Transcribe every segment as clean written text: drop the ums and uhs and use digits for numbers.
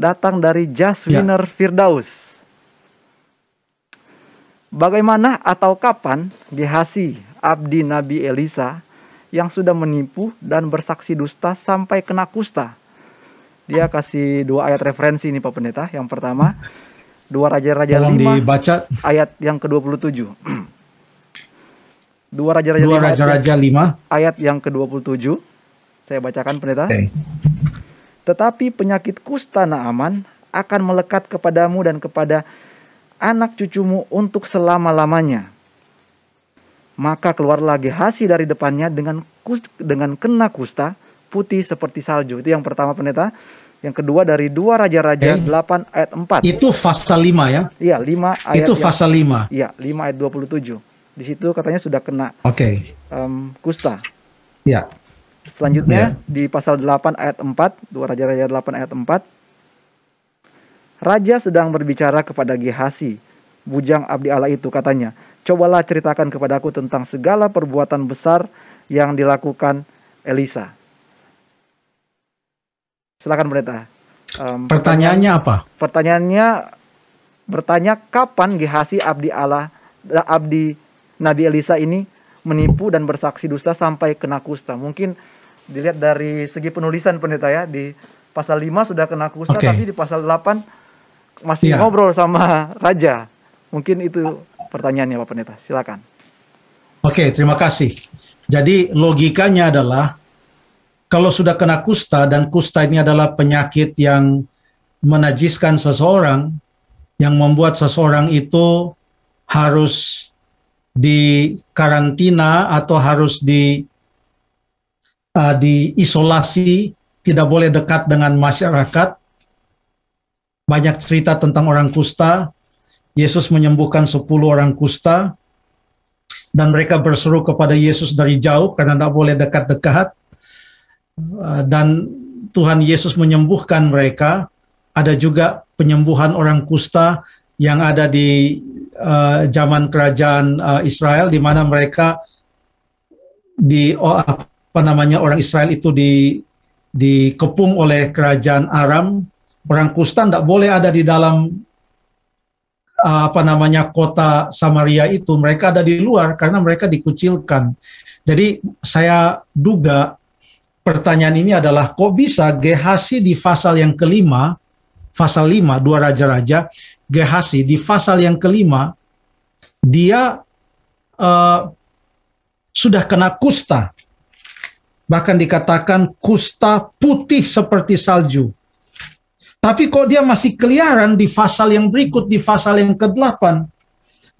datang dari Ya. Jaswiner Firdaus. Bagaimana atau kapan Gehazi, abdi Nabi Elisa, yang sudah menipu dan bersaksi dusta sampai kena kusta? Dia kasih 2 ayat referensi ini Pak Pendeta. Yang pertama, 2 Raja-Raja Tolong 5 dibaca ayat yang ke-27. 2 Raja-Raja 2 5 Raja-Raja 5. ayat yang ke-27. Saya bacakan Pendeta. Oke. Tetapi penyakit kusta Naaman akan melekat kepadamu dan kepada anak cucumu untuk selama-lamanya. Maka keluarlah Gehazi dari depannya dengan kena kusta putih seperti salju. Itu yang pertama Pendeta. Yang kedua dari 2 Raja-Raja 8 ayat 4. Itu pasal 5 ya? Iya, 5 ayat. Itu pasal 5. Iya, 5 ayat 27. Di situ katanya sudah kena Oke. kusta. Ya. Selanjutnya di pasal 8 ayat 4, 2 Raja-Raja 8 ayat 4. Raja sedang berbicara kepada Gehazi, bujang abdi Allah itu, katanya, cobalah ceritakan kepadaku tentang segala perbuatan besar yang dilakukan Elisa. Silakan Pendeta. Pertanyaannya apa? Pertanyaannya bertanya kapan Gehazi abdi Allah, abdi Nabi Elisa ini menipu dan bersaksi dusta sampai kena kusta. Mungkin dilihat dari segi penulisan Pendeta ya, di pasal 5 sudah kena kusta, tapi di pasal 8 masih ngobrol sama raja. Mungkin itu pertanyaannya Pak Pendeta. Silakan. Oke, terima kasih. Jadi logikanya adalah kalau sudah kena kusta, dan kusta ini adalah penyakit yang menajiskan seseorang, yang membuat seseorang itu harus dikarantina atau harus diisolasi, tidak boleh dekat dengan masyarakat. Banyak cerita tentang orang kusta. Yesus menyembuhkan 10 orang kusta, dan mereka berseru kepada Yesus dari jauh karena tidak boleh dekat-dekat. Dan Tuhan Yesus menyembuhkan mereka. Ada juga penyembuhan orang kusta yang ada di zaman kerajaan Israel, di mana mereka orang Israel itu dikepung oleh kerajaan Aram. Orang kusta tidak boleh ada di dalam kota Samaria itu. Mereka ada di luar karena mereka dikucilkan. Jadi saya duga pertanyaan ini adalah, kok bisa Gehazi di pasal yang kelima, pasal 5, 2 Raja-Raja, Gehazi di pasal yang kelima, dia sudah kena kusta. Bahkan dikatakan kusta putih seperti salju. Tapi kok dia masih keliaran di pasal yang berikut, di pasal yang ke-8.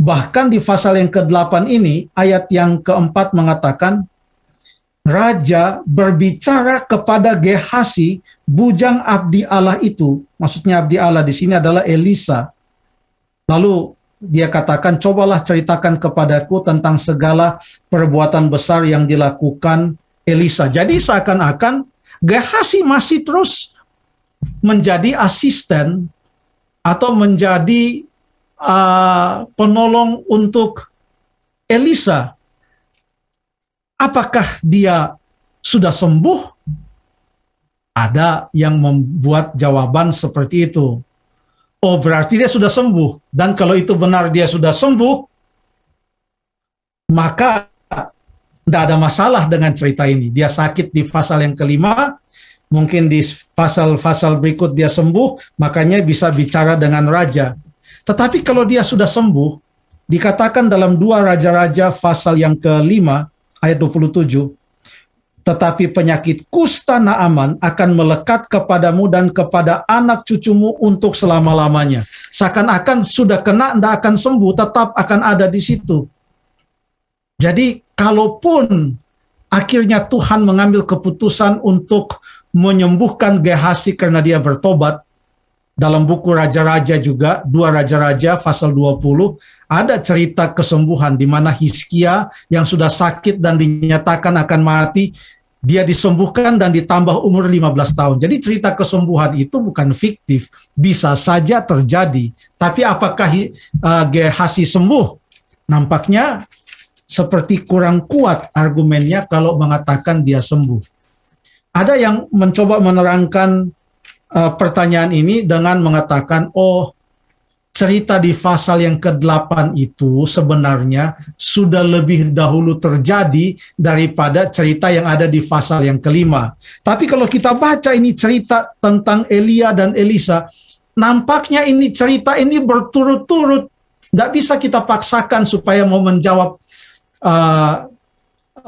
Bahkan di pasal yang ke-8 ini, ayat yang ke-4 mengatakan, Raja berbicara kepada Gehazi, bujang abdi Allah itu. Maksudnya abdi Allah di sini adalah Elisa. Lalu dia katakan, cobalah ceritakan kepadaku tentang segala perbuatan besar yang dilakukan Elisa. Jadi seakan-akan Gehazi masih terus menjadi asisten atau menjadi penolong untuk Elisa. Apakah dia sudah sembuh? Ada yang membuat jawaban seperti itu. Oh, berarti dia sudah sembuh. Dan kalau itu benar dia sudah sembuh, maka tidak ada masalah dengan cerita ini. Dia sakit di pasal yang kelima, mungkin di pasal-pasal berikut dia sembuh, makanya bisa bicara dengan raja. Tetapi kalau dia sudah sembuh, dikatakan dalam 2 Raja-Raja pasal yang kelima, ayat 27, tetapi penyakit kusta Naaman akan melekat kepadamu dan kepada anak cucumu untuk selama-lamanya. Seakan-akan sudah kena, tidak akan sembuh, tetap akan ada di situ. Jadi, kalaupun akhirnya Tuhan mengambil keputusan untuk menyembuhkan Gehazi karena dia bertobat, dalam buku Raja-Raja juga, 2 Raja-Raja pasal 20, ada cerita kesembuhan di mana Hizkia yang sudah sakit dan dinyatakan akan mati, dia disembuhkan dan ditambah umur 15 tahun. Jadi cerita kesembuhan itu bukan fiktif, bisa saja terjadi. Tapi apakah Gehazi sembuh? Nampaknya seperti kurang kuat argumennya kalau mengatakan dia sembuh. Ada yang mencoba menerangkan pertanyaan ini dengan mengatakan, oh, cerita di pasal yang ke-8 itu sebenarnya sudah lebih dahulu terjadi daripada cerita yang ada di pasal yang ke-5. Tapi kalau kita baca ini cerita tentang Elia dan Elisa, nampaknya ini cerita ini berturut-turut. Tidak bisa kita paksakan supaya mau menjawab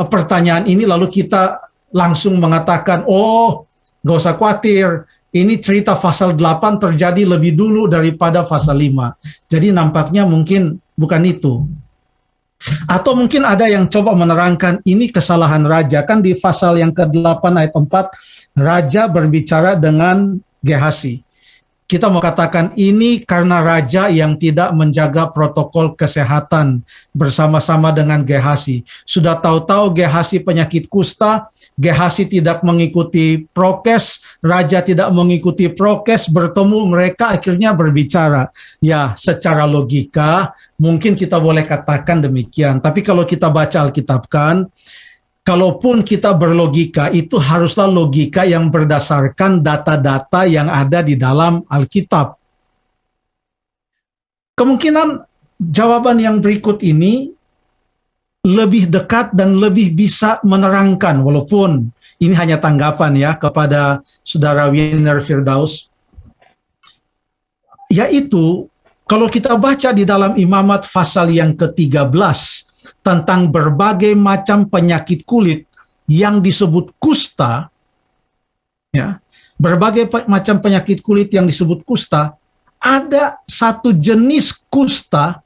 pertanyaan ini lalu kita langsung mengatakan, oh, gak usah khawatir, ini cerita pasal 8 terjadi lebih dulu daripada pasal 5. Jadi nampaknya mungkin bukan itu. Atau mungkin ada yang coba menerangkan ini kesalahan raja. Kan di pasal yang ke-8 ayat 4, raja berbicara dengan Gehasi. Kita mau katakan ini karena raja yang tidak menjaga protokol kesehatan bersama-sama dengan Gehasi. Sudah tahu-tahu Gehasi penyakit kusta, Gehasi tidak mengikuti prokes, raja tidak mengikuti prokes, bertemu mereka akhirnya berbicara. Ya, secara logika mungkin kita boleh katakan demikian. Tapi kalau kita baca Alkitab kan, kalaupun kita berlogika, itu haruslah logika yang berdasarkan data-data yang ada di dalam Alkitab. Kemungkinan jawaban yang berikut ini lebih dekat dan lebih bisa menerangkan, walaupun ini hanya tanggapan ya kepada Saudara Wiener Firdaus, yaitu kalau kita baca di dalam Imamat pasal yang ke-13, tentang berbagai macam penyakit kulit yang disebut kusta, ya, berbagai macam penyakit kulit yang disebut kusta, ada satu jenis kusta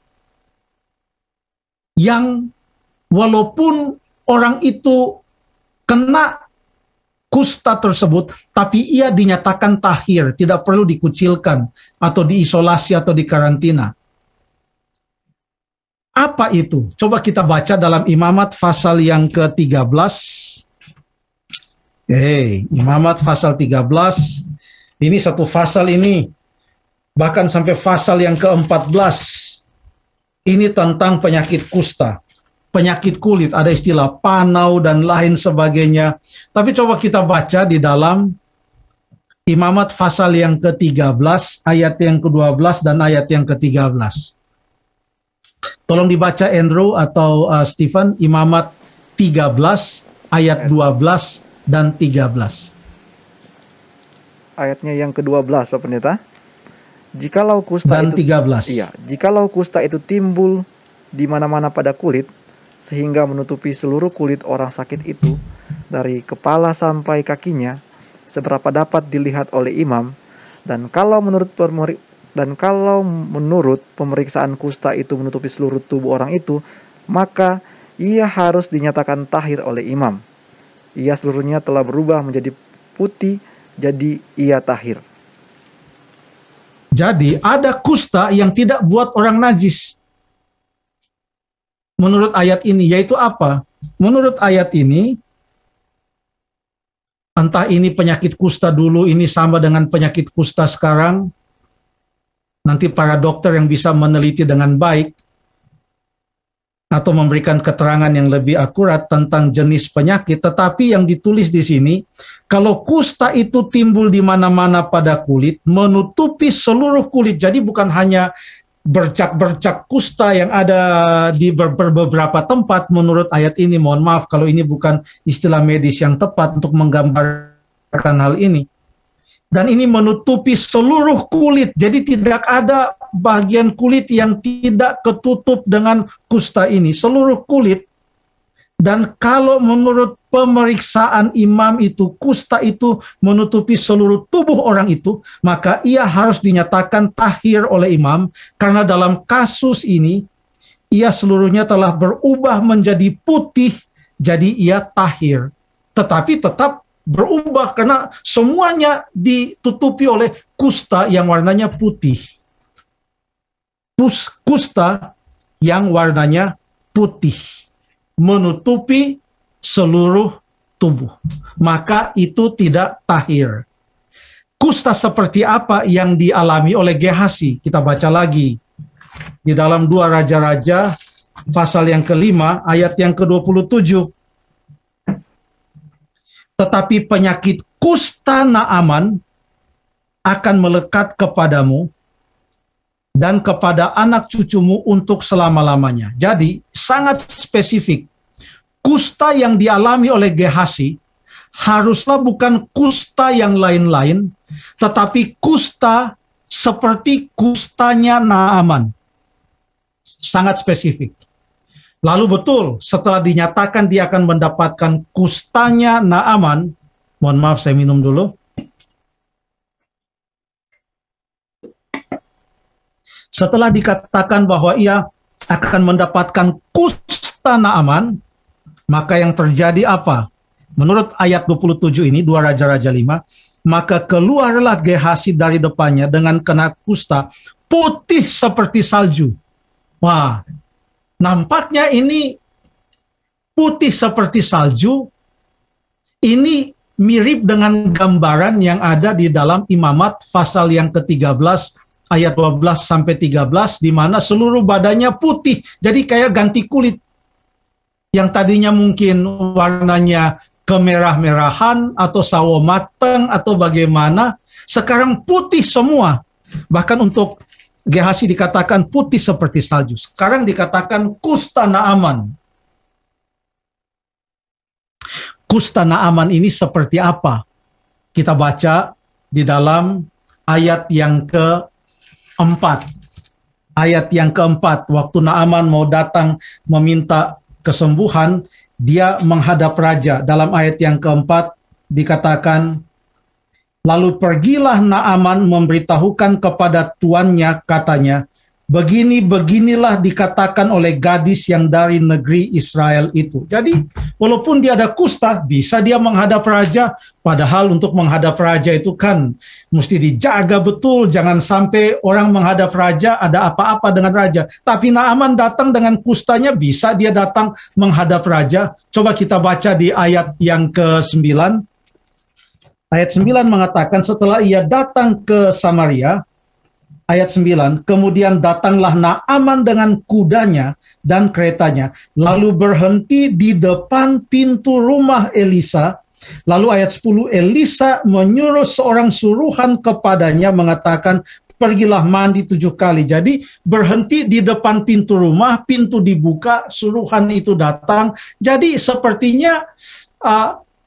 yang walaupun orang itu kena kusta tersebut, tapi ia dinyatakan tahir, tidak perlu dikucilkan atau diisolasi atau dikarantina. Apa itu? Coba kita baca dalam Imamat pasal yang ke-13. Imamat pasal 13. Ini satu pasal ini. Bahkan sampai pasal yang ke-14. Ini tentang penyakit kusta. Penyakit kulit, ada istilah panau dan lain sebagainya. Tapi coba kita baca di dalam Imamat pasal yang ke-13, ayat yang ke-12 dan ayat yang ke-13. Tolong dibaca Andrew atau Stephen, Imamat 13 ayat 12 dan 13. Ayatnya yang ke-12 Pak Pendeta. Jikalau kusta dan itu 13. Iya, jikalau kusta itu timbul di mana-mana pada kulit sehingga menutupi seluruh kulit orang sakit itu dari kepala sampai kakinya, seberapa dapat dilihat oleh imam, dan kalau menurut pemeriksaan kusta itu menutupi seluruh tubuh orang itu, maka ia harus dinyatakan tahir oleh imam. Ia seluruhnya telah berubah menjadi putih, jadi ia tahir. Jadi ada kusta yang tidak buat orang najis. Menurut ayat ini, yaitu apa? Menurut ayat ini, entah ini penyakit kusta dulu, ini sama dengan penyakit kusta sekarang, nanti para dokter yang bisa meneliti dengan baik atau memberikan keterangan yang lebih akurat tentang jenis penyakit, tetapi yang ditulis di sini, kalau kusta itu timbul di mana-mana pada kulit, menutupi seluruh kulit, jadi bukan hanya bercak-bercak kusta yang ada di beberapa tempat menurut ayat ini, mohon maaf kalau ini bukan istilah medis yang tepat untuk menggambarkan hal ini. Dan ini menutupi seluruh kulit, jadi tidak ada bagian kulit yang tidak ketutup dengan kusta ini, seluruh kulit. Dan kalau menurut pemeriksaan imam itu, kusta itu menutupi seluruh tubuh orang itu, maka ia harus dinyatakan tahir oleh imam, karena dalam kasus ini, ia seluruhnya telah berubah menjadi putih, jadi ia tahir. Tetapi tetap berubah karena semuanya ditutupi oleh kusta yang warnanya putih. Kusta yang warnanya putih menutupi seluruh tubuh, maka itu tidak tahir. Kusta seperti apa yang dialami oleh Gehasi? Kita baca lagi di dalam 2 Raja-Raja pasal yang ke-5 ayat yang ke-27. Tetapi penyakit kusta Naaman akan melekat kepadamu dan kepada anak cucumu untuk selama-lamanya. Jadi sangat spesifik. Kusta yang dialami oleh Gehasi haruslah bukan kusta yang lain-lain, tetapi kusta seperti kustanya Naaman. Sangat spesifik. Lalu betul, setelah dinyatakan dia akan mendapatkan kustanya Naaman, mohon maaf saya minum dulu. Setelah dikatakan bahwa ia akan mendapatkan kusta Naaman, maka yang terjadi apa? Menurut ayat 27 ini, 2 Raja-Raja 5, maka keluarlah Gehasi dari depannya dengan kena kusta putih seperti salju. Wah, nampaknya ini putih seperti salju, ini mirip dengan gambaran yang ada di dalam Imamat pasal yang ke-13 ayat 12 sampai 13, di mana seluruh badannya putih, jadi kayak ganti kulit. Yang tadinya mungkin warnanya kemerah-merahan atau sawo matang atau bagaimana, sekarang putih semua. Bahkan untuk Gehasi dikatakan putih seperti salju. Sekarang dikatakan kusta Naaman. Kusta Naaman ini seperti apa? Kita baca di dalam ayat yang keempat. Ayat yang keempat, waktu Naaman mau datang meminta kesembuhan, dia menghadap raja. Dalam ayat yang keempat dikatakan, lalu pergilah Naaman memberitahukan kepada tuannya, katanya, begini-beginilah dikatakan oleh gadis yang dari negeri Israel itu. Jadi, walaupun dia ada kusta, bisa dia menghadap raja, padahal untuk menghadap raja itu kan mesti dijaga betul, jangan sampai orang menghadap raja ada apa-apa dengan raja. Tapi Naaman datang dengan kustanya, bisa dia datang menghadap raja. Coba kita baca di ayat yang ke-9. Ayat 9 mengatakan, setelah ia datang ke Samaria, ayat 9, kemudian datanglah Naaman dengan kudanya dan keretanya, lalu berhenti di depan pintu rumah Elisa. Lalu ayat 10, Elisa menyuruh seorang suruhan kepadanya, mengatakan, pergilah mandi 7 kali. Jadi berhenti di depan pintu rumah, pintu dibuka, suruhan itu datang. Jadi sepertinya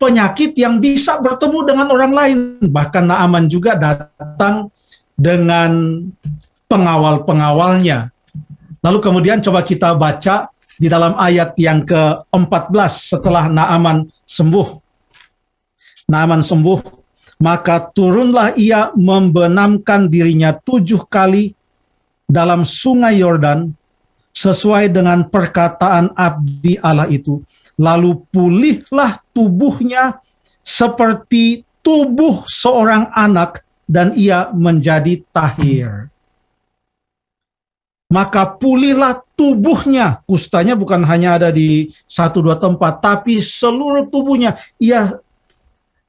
penyakit yang bisa bertemu dengan orang lain. Bahkan Naaman juga datang dengan pengawal-pengawalnya. Lalu kemudian coba kita baca di dalam ayat yang ke-14 setelah Naaman sembuh. Naaman sembuh, maka turunlah ia membenamkan dirinya 7 kali dalam sungai Yordan sesuai dengan perkataan abdi Allah itu. Lalu pulihlah tubuhnya seperti tubuh seorang anak dan ia menjadi tahir. Maka pulihlah tubuhnya. Kustanya bukan hanya ada di 1-2 tempat, tapi seluruh tubuhnya. Ia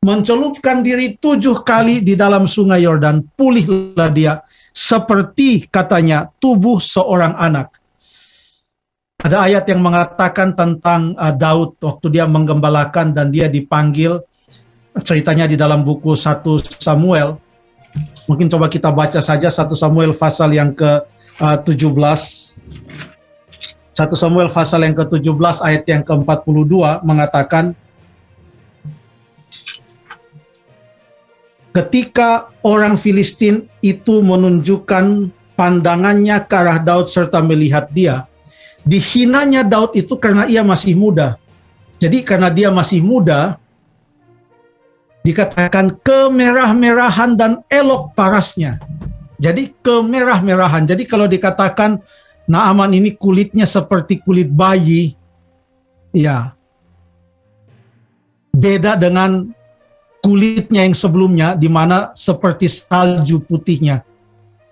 mencelupkan diri 7 kali di dalam sungai Yordan. Pulihlah dia seperti, katanya, tubuh seorang anak. Ada ayat yang mengatakan tentang Daud waktu dia menggembalakan dan dia dipanggil. Ceritanya di dalam buku 1 Samuel. Mungkin coba kita baca saja 1 Samuel pasal yang ke-17. 1 Samuel pasal yang ke-17 ayat yang ke-42 mengatakan, ketika orang Filistin itu menunjukkan pandangannya ke arah Daud serta melihat dia, dihinanya Daud itu karena ia masih muda. Jadi karena dia masih muda, dikatakan kemerah-merahan dan elok parasnya. Jadi kemerah-merahan. Jadi kalau dikatakan Naaman ini kulitnya seperti kulit bayi, ya, beda dengan kulitnya yang sebelumnya, di mana seperti salju putihnya.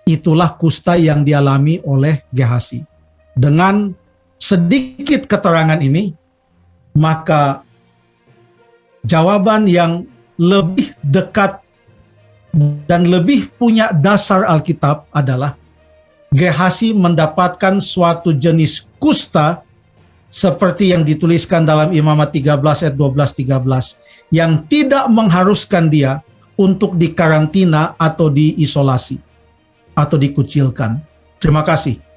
Itulah kusta yang dialami oleh Gehasi. Dengan sedikit keterangan ini, maka jawaban yang lebih dekat dan lebih punya dasar Alkitab adalah Gehasi mendapatkan suatu jenis kusta seperti yang dituliskan dalam Imamat 13 ayat 12-13 yang tidak mengharuskan dia untuk dikarantina atau diisolasi atau dikucilkan. Terima kasih.